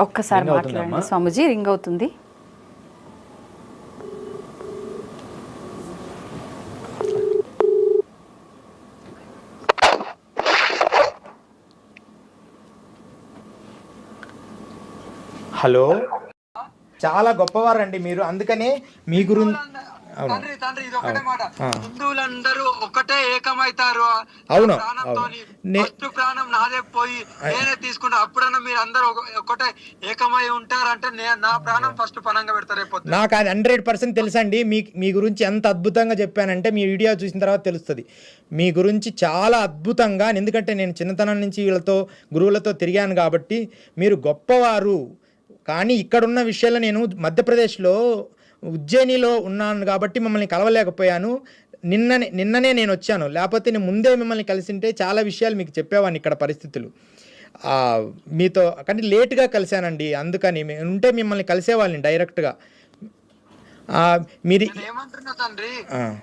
ఒక్కసారి మాట్లాడండి స్వామీజీ, రింగ్ అవుతుంది. హలో, చాలా గొప్పవారండి మీరు, అందుకనే మీ గురించి. తండ్రి ఇది ఒకటే మాట, హిందువులందరూ ఒకటే ఏకమైతారు. అవును, ఫస్ట్ ప్రాణం నాదే పోయి నేనే తీసుకుంటా, అప్పుడన్నా మీరు అందరూ ఒకటే ఏకమై ఉంటారంటే నా ప్రాణం ఫస్ట్ పనంగా పెడతారు. నాకు అది 100% తెలుసండి. మీ గురించి ఎంత అద్భుతంగా చెప్పానంటే మీ వీడియో చూసిన తర్వాత తెలుస్తుంది. మీ గురించి చాలా అద్భుతంగా, ఎందుకంటే నేను చిన్నతనం నుంచి వీళ్ళతో గురువులతో తిరిగాను కాబట్టి మీరు గొప్పవారు. కానీ ఇక్కడున్న విషయాల్లో నేను మధ్యప్రదేశ్లో ఉజ్జయినిలో ఉన్నాను కాబట్టి మిమ్మల్ని కలవలేకపోయాను. నిన్ననే నేను వచ్చాను, లేకపోతే నేను ముందే మిమ్మల్ని కలిసింటే చాలా విషయాలు మీకు చెప్పేవాడిని ఇక్కడ పరిస్థితులు మీతో. కానీ లేట్గా కలిశానండి, అందుకని ఉంటే మిమ్మల్ని కలిసేవాళ్ళని డైరెక్ట్గా. మీరు ఏమంటున్నా తండ్రి,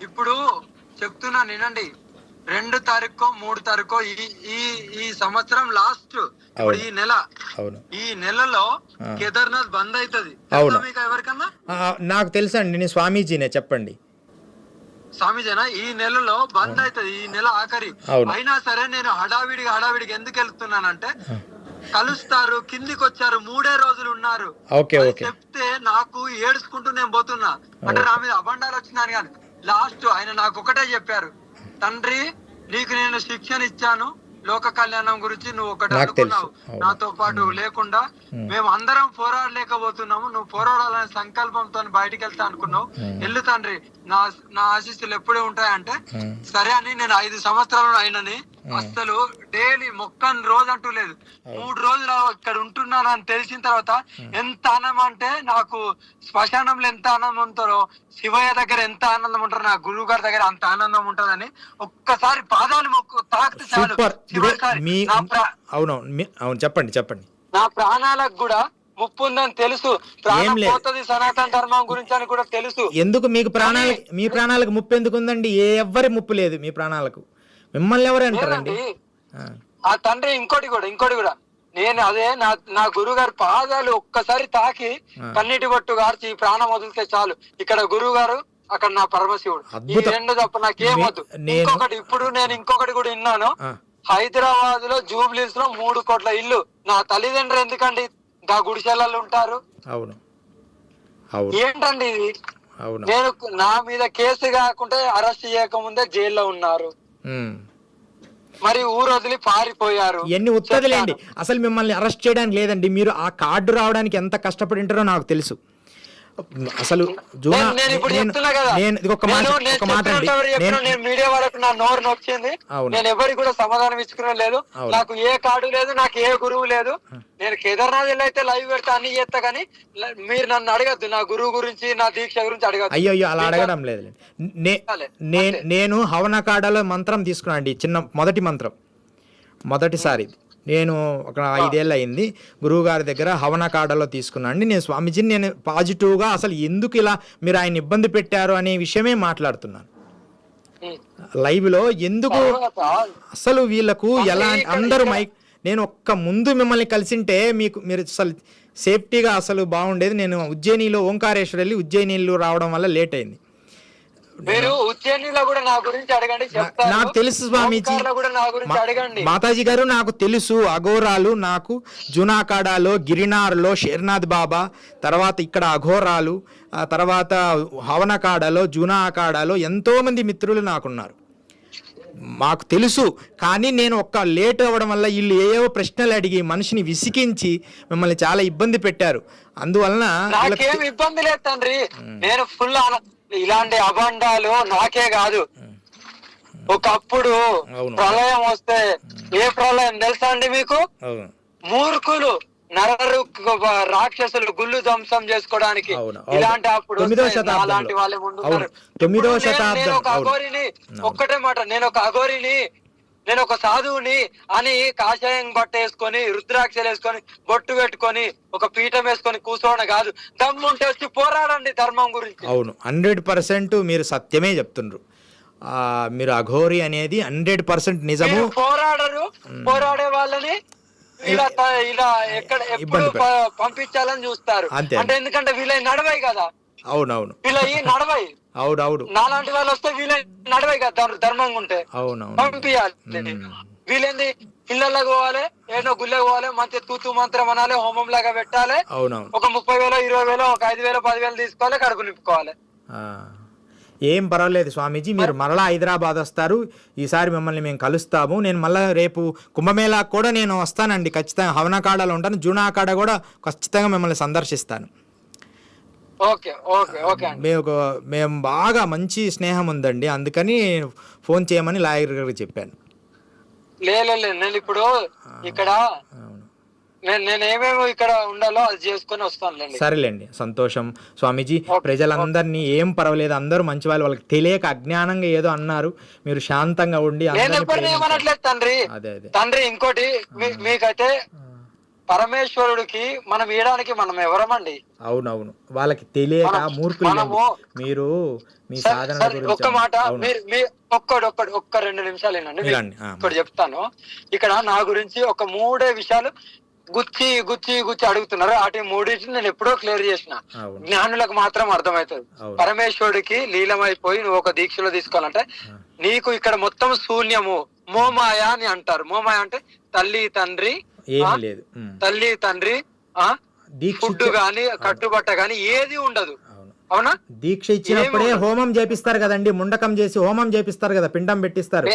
ఇప్పుడు చెప్తున్నా వినండి. 2 తారీఖు 3 తారీఖు ఈ సంవత్సరం లాస్ట్, ఇప్పుడు ఈ నెలలో కేదార్నాథ్ బంద్ అవుతుంది. ఎవరికన్నా నాకు తెలుసా అండి, నేను స్వామీజీనే, చెప్పండి. స్వామీజీనా? ఈ నెలలో బంద్ అవుతుంది, ఈ నెల ఆఖరి. అయినా సరే నేను హడావిడికి ఎందుకు వెళ్తున్నానంటే, కలుస్తారు, కిందికి వచ్చారు, 3 రోజులు ఉన్నారు చెప్తే నాకు ఏడుచుకుంటూ నేను పోతున్నా. అంటే నా మీద అబండాలు వచ్చినాను. కానీ లాస్ట్ ఆయన నాకు ఒకటే చెప్పారు, తండ్రి నీకు నేను శిక్షణ ఇచ్చాను, లోక కళ్యాణం గురించి నువ్వు ఒకటి అనుకున్నావు, నాతో పాటు లేకుండా మేము అందరం పోరాడలేకపోతున్నాము, నువ్వు పోరాడాలనే సంకల్పంతో బయటికి వెళ్తా అనుకున్నావు, వెళ్ళు తండ్రి, నా ఆశీస్సులు ఎప్పుడే ఉంటాయంటే సరే అని నేను 5 సంవత్సరాలు అయినని అసలు డైలీ మొక్కని రోజు అంటూ లేదు, 3 రోజులు ఇక్కడ ఉంటున్నాను అని తెలిసిన తర్వాత ఎంత ఆనందం అంటే, నాకు శ్మశానంలో ఎంత ఆనందం ఉంటారో శివయ్య దగ్గర ఎంత ఆనందం ఉంటారో నా గురువు గారి దగ్గర అంత ఆనందం ఉంటదని ఒక్కసారి పాదాలు తాకితే చాలు. అవును, చెప్పండి. నా ప్రాణాలకు కూడా ముప్పు ఉందని తెలుసు, ప్రాణం పోతుంది సనాతన ధర్మం గురించి అని కూడా తెలుసు. ఎందుకు మీ ప్రాణాలకు ముప్పు ఎందుకు ఉందండి? ఎవ్వరి ముప్పు లేదు మీ ప్రాణాలకు, మిమ్మల్ని ఎవరు అంటారండి? ఆ తండ్రి ఇంకోటి కూడా నేను అదే నా గురువు గారి పాదాలు ఒక్కసారి తాకి కన్నీటి బొట్టు గార్చి ప్రాణం వదిలితే చాలు. ఇక్కడ గురువు గారు, అక్కడ నా పరమశివుడు, ఈ 2 తప్ప నాకేమొద్దు. ఇప్పుడు నేను ఇంకొకటి కూడా విన్నాను, హైదరాబాద్ లో జూబ్లీస్ లో 3 కోట్ల ఇల్లు, నా తల్లిదండ్రులు ఎందుకండి గా గుడిసెలలో ఉంటారు? ఏంటండి ఇది? నేను నా మీద కేసు కాకుంటే అరెస్ట్ చేయకముందే జైల్లో ఉన్నారు, మరి ఊరు వదిలి పారిపోయారు. ఇవన్నీ ఉత్తదిలేండి, అసలు మిమ్మల్ని అరెస్ట్ చేయడానికి లేదండి. మీరు ఆ కార్డు రావడానికి ఎంత కష్టపడి ఉంటారో నాకు తెలుసు. అసలు మీడియా వరకు నా నోరు నొచ్చింది, నేను ఎవరికి కూడా సమాధానం ఇచ్చుకునే లేదు, నాకు ఏ కార్డు లేదు, నాకు ఏ గురువు లేదు. నేను కేదార్నాథ్ అయితే లైవ్ పెడతా, అన్ని చేస్తా, కానీ మీరు నన్ను అడగద్దు నా గురువు గురించి, నా దీక్ష గురించి అడగద్దు. అయ్యో అలా అడగడం లేదు. నేను హవనకాడలో మంత్రం తీసుకున్నాను అండి, మొదటి మంత్రం, మొదటిసారి నేను ఒక 5 ఏళ్ళు అయింది గురువుగారి దగ్గర హవనకాడలో తీసుకున్నాను. నేను స్వామీజీని నేను పాజిటివ్గా అసలు ఎందుకు ఇలా మీరు ఆయన ఇబ్బంది పెట్టారు అనే విషయమే మాట్లాడుతున్నాను లైవ్లో. ఎందుకు అసలు వీళ్ళకు ఎలా అందరూ నేను ముందు మిమ్మల్ని కలిసింటే మీరు అసలు సేఫ్టీగా అసలు బాగుండేది. నేను ఉజ్జయినిలో ఓంకారేశ్వర్ వెళ్ళి ఉజ్జయినిలో రావడం వల్ల లేట్ అయింది. మీరు ఉజ్జయినిలో కూడా నా గురించి అడగండి, నాకు తెలుసు స్వామీజీ, మాతాజీ గారు నాకు తెలుసు. అఘోరాలు నాకు జునాకాడాలో, గిరినార్లో షేర్నాథ్ బాబా, తర్వాత ఇక్కడ అఘోరాలు, తర్వాత హవనకాడలో, జునా అఖాడాలో ఎంతోమంది మిత్రులు నాకున్నారు, మాకు తెలుసు. కానీ నేను లేట్ అవ్వడం వల్ల వీళ్ళు ఏవో ప్రశ్నలు అడిగి మనిషిని విసిగించి మిమ్మల్ని చాలా ఇబ్బంది పెట్టారు. అందువలన నాకేం ఇబ్బంది లేదు తండ్రి, నేను ఫుల్ ఇలాంటి అబండాలు నాకే కాదు. ఒకప్పుడు ప్రళయం వస్తే, ఏ ప్రళయం తెలుసా అండి మీకు? మూర్ఖులు రాక్షసులు గుళ్ళు ధ్వంసం చేసుకోవడానికి, ఇలాంటి అప్పుడు అలాంటి వాళ్ళే ముందున్నారు. నేను ఒక అఘోరిని, ఒక్కటే మాట, నేను ఒక అఘోరిని, నేను ఒక సాధువుని అని కాషాయం బట్ట వేసుకొని, రుద్రాక్షలు వేసుకొని, బొట్టు పెట్టుకొని, ఒక పీఠం వేసుకొని కూర్చోవడం కాదు. దమ్ముంటే వచ్చి పోరాడండి ధర్మం గురించి. అవును, 100% మీరు సత్యమే చెప్తుండ్రు. మీరు అఘోరి అనేది 100% నిజము. పోరాడరు, పోరాడే వాళ్ళని ఇలా ఎక్కడ ఎప్పుడు పంపించాలని చూస్తారు. అంతే. అంటే ఎందుకంటే వీళ్ళ నడవై కదా. అవునవును. వీళ్ళ నడవై. అవునవును. నాలాంటి వాళ్ళు వస్తే వీళ్ళ నడవై కదా, ధర్మంగా ఉంటే అవునవును పంపించాలి. వీళ్ళేంది ఇళ్ళకి పోవాలి, ఏదో గుళ్ళకి పోవాలి, మంచి తూతు మంత్రం అనాలి, హోమం లాగా పెట్టాలి, అవునవును. ఒక 30,000 20,000 ఒక 5,000 10,000 తీసుకోవాలి, కడుపు నింపుకోవాలి. ఏం పర్వాలేదు స్వామీజీ, మీరు మరలా హైదరాబాద్ వస్తారు, ఈసారి మిమ్మల్ని మేము కలుస్తాము. నేను మళ్ళీ రేపు కుంభమేళాకు కూడా నేను వస్తానండి ఖచ్చితంగా. హవనకాడలో ఉంటాను, జూనాకాడ కూడా ఖచ్చితంగా మిమ్మల్ని సందర్శిస్తాను. ఓకే ఓకే ఓకే అండి. మేము బాగా మంచి స్నేహం ఉందండి, అందుకని ఫోన్ చేయమని లాయర్ గారికి చెప్పాను. లేదు నేను ఇప్పుడు ఇక్కడ నేను ఏమేమి ఇక్కడ ఉండాలో అది చేసుకుని వస్తానులేండి. సరేలేండి, సంతోషం స్వామీజీ. ప్రజలందరినీ ఏం పర్వాలేదు, అందరూ మంచి వాళ్ళు, వాళ్ళకి తెలియక అజ్ఞానంగా ఏదో అన్నారు, మీరు శాంతంగా ఉండి. నేను ఎప్పుడు ఏమనట్లేదు తండ్రి. తండ్రి ఇంకోటి మీకైతే పరమేశ్వరుడికి మనం ఇయడానికి మనం ఎవరమండి? అవునవును, వాళ్ళకి తెలియక మూర్ఖులు మీరు. మీ సాధన ఒక్క మాట ఒక్క 2 నిమిషాలు ఏనండి, ఇప్పుడు చెప్తాను. ఇక్కడ నా గురించి ఒక 3 విషయాలు గుచ్చి గుచ్చి గుచ్చి అడుగుతున్నారు. వాటి 3 నేను ఎప్పుడో క్లియర్ చేసిన. జ్ఞానులకు మాత్రం అర్థమవుతుంది. పరమేశ్వరుడికి లీలమైపోయి నువ్వు ఒక దీక్షలో తీసుకోవాలంటే నీకు ఇక్కడ మొత్తం శూన్యము, మోమాయ అని అంటారు. మోమాయ అంటే తల్లి తండ్రి, తల్లి తండ్రి, ఫుడ్ గాని కట్టుబట్ట గాని ఏది ఉండదు. అవునా? దీక్ష ఇచ్చినప్పుడే హోమం చేపిస్తారు కదండి, ముండకం చేసి హోమం చేపిస్తారు కదా, పిండం పెట్టిస్తారు.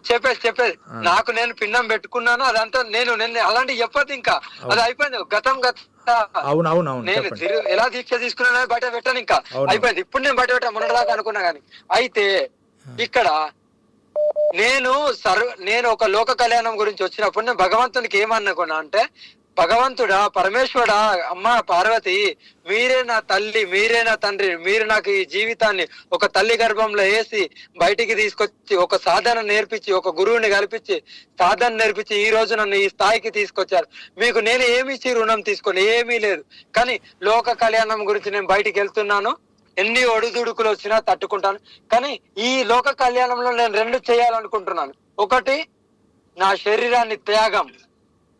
చెప్పేది నాకు నేను పిండం పెట్టుకున్నాను, అదంతా నేను అలాంటి చెప్పదు, ఇంకా అది అయిపోయింది, గతం అవునవును. నేను ఎలా దీక్ష తీసుకున్నా బయట పెట్టాను, ఇంకా అయిపోయింది. ఇప్పుడు నేను బయట పెట్టా మొన్నటిదాకా అనుకున్నా గానీ. అయితే ఇక్కడ నేను ఒక లోక కళ్యాణం గురించి వచ్చినప్పుడు నేను భగవంతునికి ఏమనుకున్నా అంటే, భగవంతుడా, పరమేశ్వరుడా, అమ్మ పార్వతి, మీరే నా తల్లి, మీరే నా తండ్రి, మీరు నాకు ఈ జీవితాన్ని ఒక తల్లి గర్భంలో వేసి బయటికి తీసుకొచ్చి ఒక సాధన నేర్పించి, ఒక గురువుని కల్పించి సాధన నేర్పించి ఈ రోజు నన్ను ఈ స్థాయికి తీసుకొచ్చారు. మీకు నేను ఏమి ఇచ్చి రుణం తీసుకొని ఏమీ లేదు. కానీ లోక కళ్యాణం గురించి నేను బయటికి వెళ్తున్నాను, ఎన్ని ఒడిదుడుకులు వచ్చినా తట్టుకుంటాను. కానీ ఈ లోక కళ్యాణంలో నేను 2 చేయాలనుకుంటున్నాను. ఒకటి నా శరీరాన్ని త్యాగం,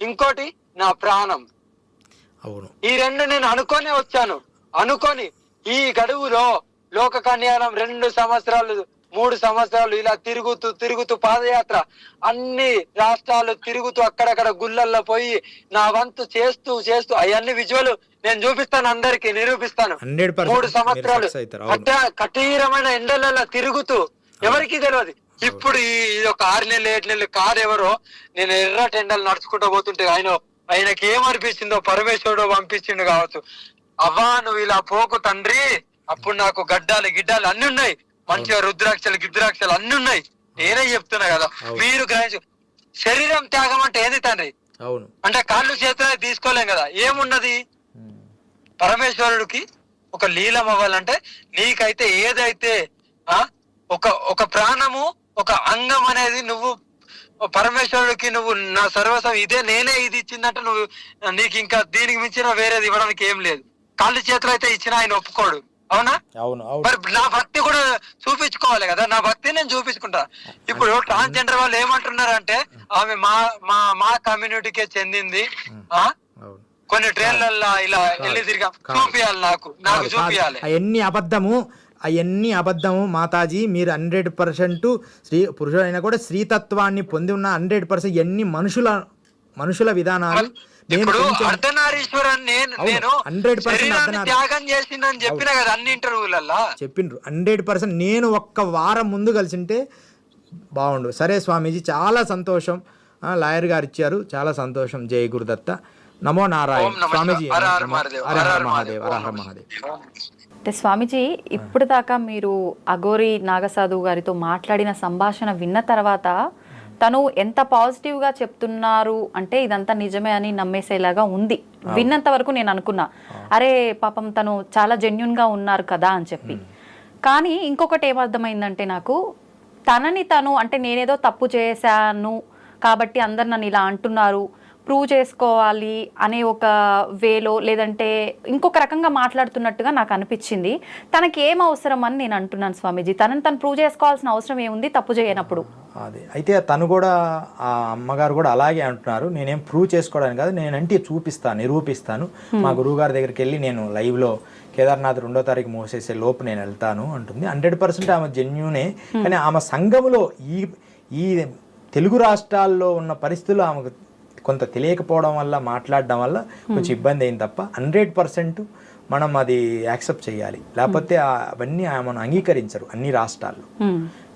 ఇంకోటి నా ప్రాణం. ఈ 2 నేను అనుకోనే వచ్చాను. అనుకొని ఈ గడువులో లోక కళ్యాణం 2 సంవత్సరాలు 3 సంవత్సరాలు ఇలా తిరుగుతూ పాదయాత్ర అన్ని రాష్ట్రాలు తిరుగుతూ అక్కడక్కడ గుళ్ళల్లో పోయి నా వంతు చేస్తూ అవన్నీ విజువల్ నేను చూపిస్తాను, అందరికి నిరూపిస్తాను. 3 సంవత్సరాలు కఠినమైన ఎండలలో తిరుగుతూ ఎవరికి తెలియదు. ఇప్పుడు ఇది ఒక 6 నెలలు 7 నెలలు కాదు. ఎవరో నేను ఎర్రటి ఎండలు నడుచుకుంటూ పోతుంటే ఆయనకి ఏమనిపించిందో, పరమేశ్వరుడు పంపించిండు కావచ్చు. అవ్వా నువ్వు ఇలా పోకు తండ్రి, అప్పుడు నాకు గడ్డాలు గిడ్డాలు అన్ని ఉన్నాయి, మంచిగా రుద్రాక్షలు గిద్రాక్షలు అన్ని ఉన్నాయి. నేనే చెప్తున్నా కదా, మీరు గ్రహించు. శరీరం త్యాగం అంటే ఏంది తండ్రి? అంటే కాళ్ళు చేతులు తీసుకోలేం కదా, ఏమున్నది? పరమేశ్వరుడికి ఒక లీలం అవ్వాలంటే నీకైతే ఏదైతే ఒక ప్రాణము, ఒక అంగం అనేది నువ్వు పరమేశ్వరుడికి నువ్వు నా సర్వస్వం ఇదే, నేనే ఇది ఇచ్చిందంటే నువ్వు నీకు ఇంకా దీనికి మించిన వేరేది ఇవ్వడానికి ఏం లేదు. కాళ్ళు చేతులు అయితే ఇచ్చిన ఆయన ఒప్పుకోడు. అవునా? మరి నా భక్తి కూడా చూపించుకోవాలి కదా, నా భక్తి నేను చూపించుకుంటా. ఇప్పుడు ట్రాన్స్జెండర్ వాళ్ళు ఏమంటున్నారంటే ఆమె మా కమ్యూనిటీకే చెందింది, కొన్ని ట్రైన్లలో ఇలా వెళ్ళి తిరిగా చూపియాలి, నాకు చూపియాలి. అవన్నీ అబద్ధము మాతాజీ. మీరు 100% స్త్రీ పురుషులైనా కూడా స్త్రీతత్వాన్ని పొంది ఉన్న 100% ఎన్ని మనుషుల విధానాలు. ఇప్పుడు అర్ధనారీశ్వరన్ నేను 100% త్యాగం చేసిందని చెప్పిన కదా అన్ని ఇంటర్వ్యూలలో చెప్పిండ్రు. 100% నేను ఒక్క వారం ముందు కలిసింటే బాగుండు. సరే స్వామీజీ, చాలా సంతోషం. లాయర్ గారు ఇచ్చారు, చాలా సంతోషం. జై గురుదత్త. నమో నారాయణ. స్వామీజీ హర హర మహాదేవ్, హర హర మహాదేవ్. అంటే స్వామీజీ, ఇప్పుడు దాకా మీరు అఘోరి నాగసాధు గారితో మాట్లాడిన సంభాషణ విన్న తర్వాత తను ఎంత పాజిటివ్గా చెప్తున్నారు అంటే ఇదంతా నిజమే అని నమ్మేసేలాగా ఉంది. విన్నంత వరకు నేను అనుకున్నా, అరే పాపం తను చాలా జెన్యున్గా ఉన్నారు కదా అని చెప్పి. కానీ ఇంకొకటి ఏమర్థమైందంటే నాకు, తనని తను అంటే నేనేదో తప్పు చేశాను కాబట్టి అందరు నన్ను ఇలా అంటున్నారు, ప్రూవ్ చేసుకోవాలి అనే ఒక వేలో లేదంటే ఇంకొక రకంగా మాట్లాడుతున్నట్టుగా నాకు అనిపించింది. తనకి ఏం అవసరం అని నేను అంటున్నాను స్వామీజీ. తనని తను ప్రూవ్ చేసుకోవాల్సిన అవసరం ఏముంది తప్పు చేయనప్పుడు? అది అయితే తను కూడా ఆ అమ్మగారు కూడా అలాగే అంటున్నారు, నేనేం ప్రూవ్ చేసుకోవడానికి కాదు, నేనంటే చూపిస్తాను, నిరూపిస్తాను, మా గురువుగారి దగ్గరికి వెళ్ళి నేను లైవ్లో కేదార్నాథ్ 2వ తారీఖు మోసేసే లోపు నేను వెళ్తాను అంటుంది. 100% ఆమె జెన్యూనే. కానీ ఆమె సంఘములో ఈ తెలుగు రాష్ట్రాల్లో ఉన్న పరిస్థితులు ఆమెకు కొంత తెలియకపోవడం వల్ల, మాట్లాడడం వల్ల కొంచెం ఇబ్బంది అయింది తప్ప 100% మనం అది యాక్సెప్ట్ చేయాలి. లేకపోతే అవన్నీ ఆమెను అంగీకరించరు అన్ని రాష్ట్రాల్లో.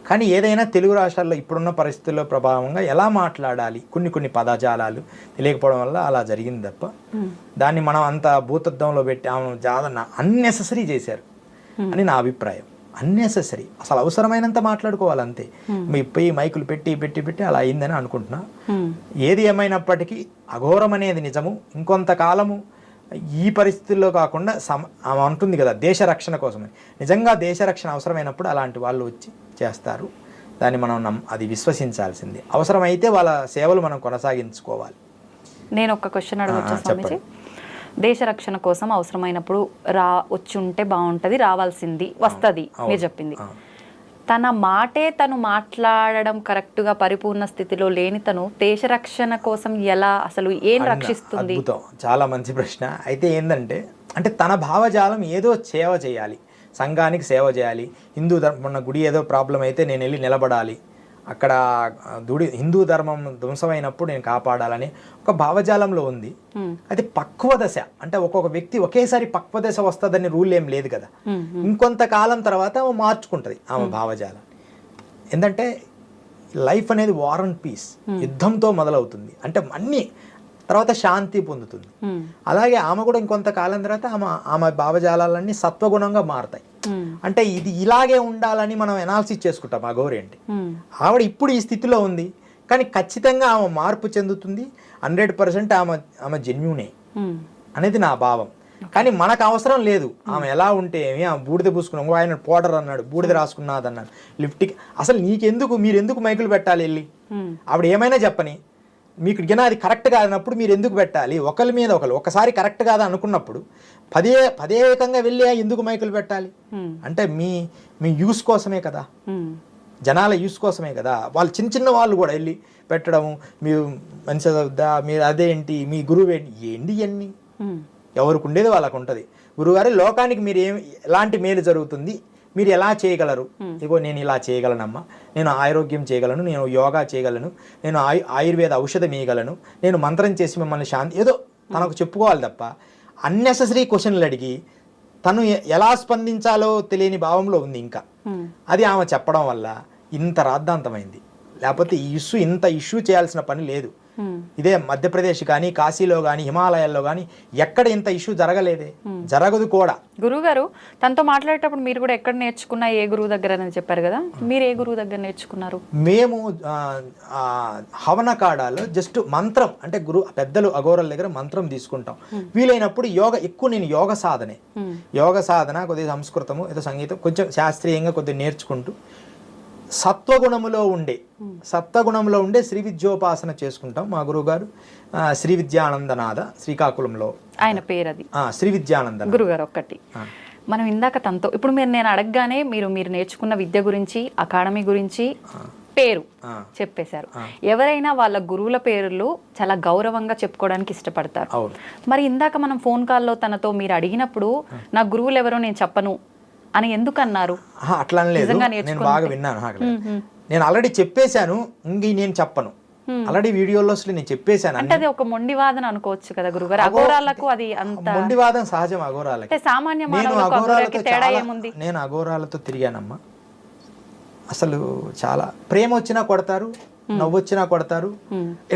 కానీ ఏదైనా తెలుగు రాష్ట్రాల్లో ఇప్పుడున్న పరిస్థితుల్లో ప్రభావంగా ఎలా మాట్లాడాలి, కొన్ని పదజాలాలు తెలియకపోవడం వల్ల అలా జరిగింది తప్ప దాన్ని మనం అంత భూతత్వంలో పెట్టి ఆమె చాలా అన్నెసెసరీ చేశారు అని నా అభిప్రాయం. అన్నెసెసరీ, అసలు అవసరమైనంత మాట్లాడుకోవాలి అంతే. పోయి మైకులు పెట్టి అలా అయిందని అనుకుంటున్నా. ఏది ఏమైనప్పటికీ అఘోరం అనేది నిజము. ఇంకొంతకాలము ఈ పరిస్థితుల్లో కాకుండా ఆమె అంటుంది కదా దేశ రక్షణ కోసమని. నిజంగా దేశ రక్షణ అవసరమైనప్పుడు అలాంటి వాళ్ళు వచ్చి చేస్తారు. దాన్ని మనం అది విశ్వసించాల్సిందే. అవసరమైతే వాళ్ళ సేవలు మనం కొనసాగించుకోవాలి. నేను ఒక క్వశ్చన్ అడగొచ్చా స్వామీజీ? దేశ రక్షణ కోసం అవసరమైనప్పుడు వచ్చి ఉంటే బాగుంటుంది, రావాల్సింది వస్తుంది మీరు చెప్పింది. తన మాటే తను మాట్లాడడం కరెక్ట్గా పరిపూర్ణ స్థితిలో లేని తను దేశ రక్షణ కోసం ఎలా, అసలు ఏం రక్షిస్తుంది? అద్భుతం, చాలా మంచి ప్రశ్న. అయితే ఏంటంటే తన భావజాలం ఏదో సేవ చేయాలి, సంఘానికి సేవ చేయాలి. హిందూ ధర్మం గుడి ఏదో ప్రాబ్లం అయితే నేను వెళ్ళి నిలబడాలి, అక్కడ హిందూ ధర్మం ధ్వంసమైనప్పుడు నేను కాపాడాలని ఒక భావజాలంలో ఉంది. అది పక్వ దశ. ఒక్కొక్క వ్యక్తి ఒకేసారి పక్వ దశ వస్తుందని రూల్ ఏం లేదు కదా. ఇంకొంతకాలం తర్వాత ఆమె మార్చుకుంటుంది ఆమె భావజాలం. ఏంటంటే లైఫ్ అనేది వార్ అండ్ పీస్, యుద్ధంతో మొదలవుతుంది. అన్ని తర్వాత శాంతి పొందుతుంది. అలాగే ఆమె కూడా ఇంకొంతకాలం తర్వాత ఆమె భావజాలన్నీ సత్వగుణంగా మారుతాయి. ఇది ఇలాగే ఉండాలని మనం ఎనాలిసిస్ చేసుకుంటాం. ఆ గౌరీ ఆవిడ ఇప్పుడు ఈ స్థితిలో ఉంది, కానీ ఖచ్చితంగా ఆమె మార్పు చెందుతుంది. 100% ఆమె జెన్యూనే అనేది నా భావం. కానీ మనకు అవసరం లేదు ఆమె ఎలా ఉంటే ఏమి. ఆమె బూడిద పూసుకున్నాం, ఆయన పౌడర్ అన్నాడు, బూడిద రాసుకున్నది అన్నాడు, లిఫ్ట్కి అసలు నీకెందుకు, మీరెందుకు మైకులు పెట్టాలి వెళ్ళి? ఆవిడ ఏమైనా చెప్పని, మీకు అది కరెక్ట్ కాదన్నప్పుడు మీరు ఎందుకు పెట్టాలి? ఒకరి మీద ఒకసారి కరెక్ట్ కాదా అనుకున్నప్పుడు పదే విధంగా వెళ్ళి ఎందుకు మైకులు పెట్టాలి? మీ యూస్ కోసమే కదా, జనాల యూస్ కోసమే కదా. వాళ్ళు చిన్న వాళ్ళు కూడా వెళ్ళి పెట్టడము, మీరు మంచిగా చదువుద్దా, మీరు అదేంటి, మీ గురువు ఏంటి ఇవన్నీ ఎవరికి ఉండేది వాళ్ళకు ఉంటుంది. గురువుగారు లోకానికి మీరు ఎలాంటి మేలు జరుగుతుంది, మీరు ఎలా చేయగలరు? ఇగో నేను ఇలా చేయగలనమ్మా, నేను ఆరోగ్యం చేయగలను, నేను యోగా చేయగలను, నేను ఆయుర్వేద ఔషధం ఇవ్వగలను, నేను మంత్రం చేసి మిమ్మల్ని శాంతి, ఏదో తనకు చెప్పుకోవాలి తప్ప అన్నెసెసరీ క్వశ్చన్లు అడిగి తను ఎలా స్పందించాలో తెలియని భావంలో ఉంది. ఇంకా అది ఆమె చెప్పడం వల్ల ఇంత రాద్ధాంతమైంది. లేకపోతే ఇంత ఇష్యూ చేయాల్సిన పని లేదు. ఇదే మధ్యప్రదేశ్ కానీ, కాశీలో కానీ, హిమాలయాల్లో కానీ ఎక్కడ ఇంత ఇష్యూ జరగలేదే, జరగదు కూడా. గురువు గారు తనతో మాట్లాడేటప్పుడు మీరు కూడా ఎక్కడ నేర్చుకున్నా, ఏ గురువు దగ్గర అని చెప్పారు కదా, మీరు ఏ గురువు దగ్గర నేర్చుకున్నారు? మేము హవనకాడాలో జస్ట్ మంత్రం, పెద్దలు అఘోరాల దగ్గర మంత్రం తీసుకుంటాం. వీలైనప్పుడు నేను యోగ సాధన కొద్దిగా సంస్కృతము, ఏదో సంగీతం కొంచెం శాస్త్రీయంగా కొద్దిగా నేర్చుకుంటూ సత్వగుణంలో ఉండే శ్రీ విద్యోపాసన చేసుకుంటాం. మా గురువు గారు శ్రీ విద్యానందనాథ, శ్రీకాకుళంలో ఆయన పేరు అది, శ్రీ విద్యానంద గురుగారు. ఒక్కటి మనం ఇందాక తనతో ఇప్పుడు నేను అడగగానే మీరు నేర్చుకున్న విద్య గురించి, అకాడమీ గురించి, పేరు చెప్పేశారు. ఎవరైనా వాళ్ళ గురువుల పేర్లు చాలా గౌరవంగా చెప్పుకోవడానికి ఇష్టపడతారు. మరి ఇందాక మనం ఫోన్ కాల్లో తనతో మీరు అడిగినప్పుడు నా గురువులు ఎవరో నేను చెప్పను అని ఎందుకు అన్నారు? అట్లా లేదు, నేను బాగా విన్నాను. నేను ఆల్రెడీ చెప్పేశాను, నేను చెప్పను. ఆల్రెడీ వీడియోలో నేను చెప్పేశాను. అంటే అది ఒక మొండివాదన అనుకోవచ్చు కదా గురుగారు. అఘోరాలకు అది అంత మొండివాదం సహజం. అఘోరాలకి సామాన్య మానవులకు తేడా ఏముంది? నేను అఘోరాలతో తిరిగానమ్మా. అసలు చాలా ప్రేమ వచ్చినా కొడతారు, నవ్వు వచ్చినా కొడతారు,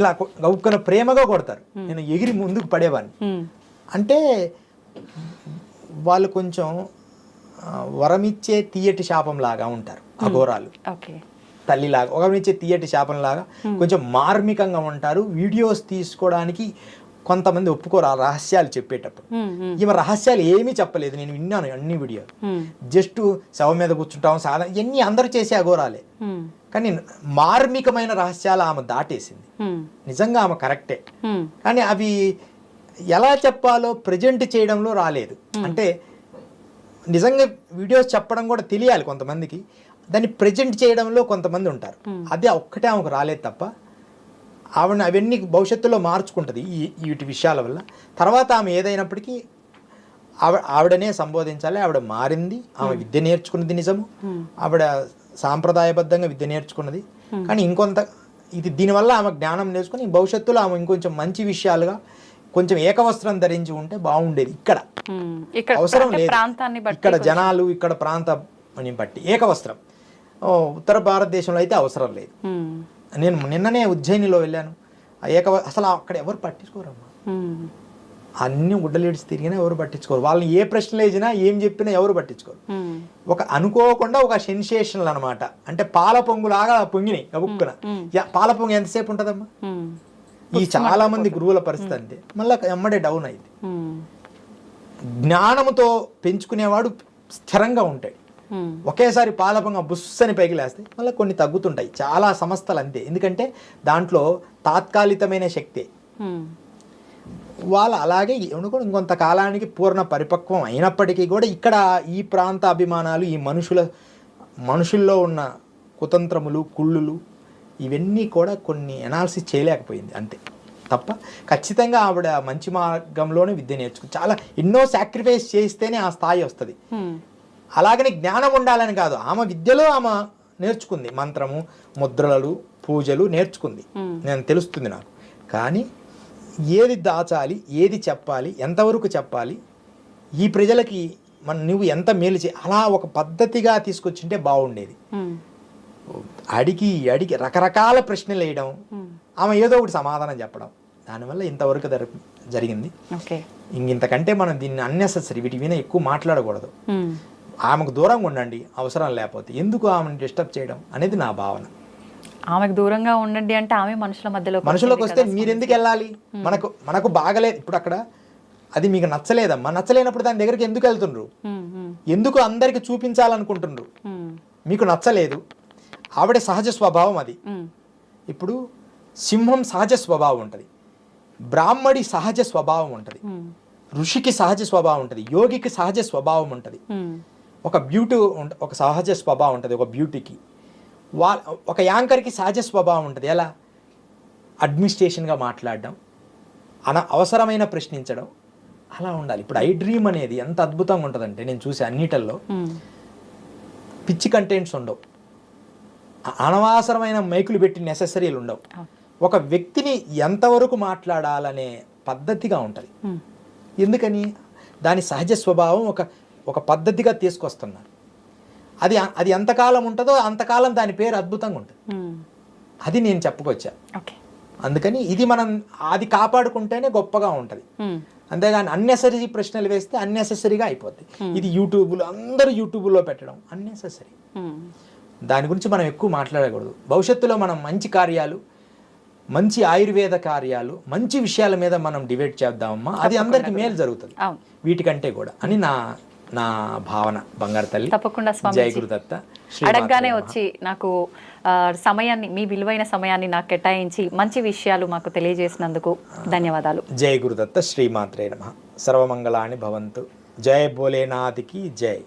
ఇలా గౌక్కున ప్రేమగా కొడతారు. నేను ఎగిరి ముందుకు పడేవాడిని. వాళ్ళు కొంచెం వరమిచ్చే తీయటి శాపం లాగా ఉంటారు అఘోరాలు. తల్లిలాగా వరమిచ్చే తీయటి శాపం లాగా కొంచెం మార్మికంగా ఉంటారు. వీడియోస్ తీసుకోవడానికి కొంతమంది ఒప్పుకోరు ఆ రహస్యాలు చెప్పేటప్పుడు. ఈమె రహస్యాలు ఏమీ చెప్పలేదు, నేను విన్నాను అన్ని వీడియోలు. జస్ట్ శవం మీద కూర్చుంటాం, సాధన, ఇవన్నీ అందరూ చేసే అఘోరాలే. కానీ మార్మికమైన రహస్యాలు ఆమె దాటేసింది. నిజంగా ఆమె కరెక్టే, కానీ అవి ఎలా చెప్పాలో ప్రజెంట్ చేయడంలో రాలేదు. అంటే నిజంగా వీడియోస్ చెప్పడం కూడా తెలియాలి కొంతమందికి, దాన్ని ప్రజెంట్ చేయడంలో కొంతమంది ఉంటారు. అదే ఒక్కటే ఆమెకు రాలేదు తప్ప ఆవిడ అవన్నీ భవిష్యత్తులో మార్చుకుంటుంది వీటి విషయాల వల్ల. తర్వాత ఆమె ఏదైనప్పటికీ ఆవిడనే సంబోధించాలి. ఆవిడ మారింది, ఆమె విద్య నేర్చుకున్నది నిజము, ఆవిడ సాంప్రదాయబద్ధంగా విద్య నేర్చుకున్నది. కానీ ఇంకొంత ఇది దీనివల్ల ఆమె జ్ఞానం నేర్చుకుని భవిష్యత్తులో ఆమె ఇంకొంచెం మంచి విషయాలుగా కొంచెం ఏకవస్త్రం ధరించి ఉంటే బాగుండేది. ఇక్కడ అవసరం లేదు, ఇక్కడ జనాలు ఇక్కడ ప్రాంతాన్ని బట్టి ఏకవస్త్రం. ఉత్తర భారతదేశంలో అయితే అవసరం లేదు. నేను నిన్ననే ఉజ్జయినిలో వెళ్ళాను, అసలు అక్కడ ఎవరు పట్టించుకోరమ్మా. అన్ని గుడ్డలేడ్చి తిరిగినా ఎవరు పట్టించుకోరు. వాళ్ళని ఏ ప్రశ్నలు వేసినా ఏం చెప్పినా ఎవరు పట్టించుకోరు. ఒక అనుకోకుండా ఒక సెన్సేషనల్ అనమాట. అంటే పాల పొంగులాగా పొంగినాయి గబుక్కున. పాల పొంగు ఎంతసేపు ఉంటుందమ్మా? ఈ చాలా మంది గురువుల పరిస్థితి అంతే, మళ్ళీ ఎమ్మడే డౌన్ అయింది. జ్ఞానముతో పెంచుకునేవాడు స్థిరంగా ఉంటాడు. ఒకేసారి పాలపంగా బుస్సని పైకి లేస్తే మళ్ళీ కొన్ని తగ్గుతుంటాయి. చాలా సంస్థలు అంతే, ఎందుకంటే దాంట్లో తాత్కాలికమైన శక్తి. వాళ్ళు అలాగే ఇంకొంత కాలానికి పూర్ణ పరిపక్వం అయినప్పటికీ కూడా ఇక్కడ ఈ ప్రాంత అభిమానాలు, ఈ మనుషుల్లో ఉన్న కుతంత్రములు, కుళ్ళులు, ఇవన్నీ కూడా కొన్ని ఎనాలిసిస్ చేయలేకపోయింది అంతే తప్ప. ఖచ్చితంగా ఆవిడ మంచి మార్గంలోనే విద్య నేర్చుకుంది. చాలా ఎన్నో సాక్రిఫైస్ చేస్తేనే ఆ స్థాయి వస్తుంది. అలాగని జ్ఞానం ఉండాలని కాదు, ఆమె విద్యలో ఆమె నేర్చుకుంది. మంత్రము, ముద్రలు, పూజలు నేర్చుకుంది, నేను తెలుస్తుంది నాకు. కానీ ఏది దాచాలి, ఏది చెప్పాలి, ఎంతవరకు చెప్పాలి, ఈ ప్రజలకి నువ్వు ఎంత మేలు అలా ఒక పద్ధతిగా తీసుకొచ్చింటే బాగుండేది. అడిగి రకరకాల ప్రశ్నలు వేయడం, ఆమె ఏదో ఒకటి సమాధానం చెప్పడం, దానివల్ల ఇంతవరకు జరిగింది. ఇంతకంటే మనం దీన్ని అన్నెసెసరీ వీటి మీద ఎక్కువ మాట్లాడకూడదు. ఆమెకు దూరంగా ఉండండి అవసరం లేకపోతే, ఎందుకు ఆమెను డిస్టర్బ్ చేయడం అనేది నా భావన. ఆమెకు దూరంగా ఉండండి అంటే ఆమె మనుషులకు వస్తే మీరు ఎందుకు వెళ్ళాలి? మనకు బాగలేదు ఇప్పుడు అక్కడ, అది మీకు నచ్చలేదమ్మా. నచ్చలేనప్పుడు దాని దగ్గరికి ఎందుకు వెళ్తుండ్రు? ఎందుకు అందరికి చూపించాలనుకుంటుండ్రు? మీకు నచ్చలేదు, ఆవిడ సహజ స్వభావం అది. ఇప్పుడు సింహం సహజ స్వభావం ఉంటుంది, బ్రాహ్మడి సహజ స్వభావం ఉంటుంది, ఋషికి సహజ స్వభావం ఉంటుంది, యోగికి సహజ స్వభావం ఉంటుంది, ఒక సహజ స్వభావం ఉంటుంది ఒక బ్యూటీకి. ఒక యాంకర్కి సహజ స్వభావం ఉంటుంది. ఎలా? అడ్మినిస్ట్రేషన్గా మాట్లాడడం, అవసరమైన ప్రశ్నించడం, అలా ఉండాలి. ఇప్పుడు ఐ డ్రీమ్ అనేది ఎంత అద్భుతంగా ఉంటుందంటే, నేను చూసే అన్నిటల్లో పిచ్చి కంటెంట్స్ ఉండవు, అనవసరమైన మైకులు పెట్టి నెసెసరీలు ఉండవు. ఒక వ్యక్తిని ఎంతవరకు మాట్లాడాలనే పద్ధతిగా ఉంటుంది. ఎందుకని? దాని సహజ స్వభావం ఒక పద్ధతిగా తీసుకొస్తున్నారు. అది ఎంతకాలం ఉంటుందో అంతకాలం దాని పేరు అద్భుతంగా ఉంటుంది. అది నేను చెప్పుకొచ్చా. అందుకని ఇది మనం అది కాపాడుకుంటేనే గొప్పగా ఉంటుంది. అంతేగాని అన్నెసరీ ప్రశ్నలు వేస్తే అన్నెసెసరీగా అయిపోద్ది. ఇది అందరూ యూట్యూబ్లో పెట్టడం అన్నెసెసరీ. దాని గురించి మనం ఎక్కువ మాట్లాడకూడదు. భవిష్యత్తులో మనం మంచి కార్యాలు, మంచి ఆయుర్వేద కార్యాలు, మంచి విషయాల మీద మనం డిబేట్ చేద్దామమ్మా. అది అందరికి మేలు జరుగుతుంది వీటికంటే కూడా అని నా భావన. బంగారు తల్లి, తప్పకుండా జై గురుదత్త. అడగగానే వచ్చి నాకు సమయాన్ని, మీ విలువైన సమయాన్ని నాకు కేటాయించి మంచి విషయాలు మాకు తెలియజేసినందుకు ధన్యవాదాలు. జై గురుదత్త. శ్రీమాత్రే నమః. సర్వమంగళాని భవంతు. జై భోలేనాథ్కి జై.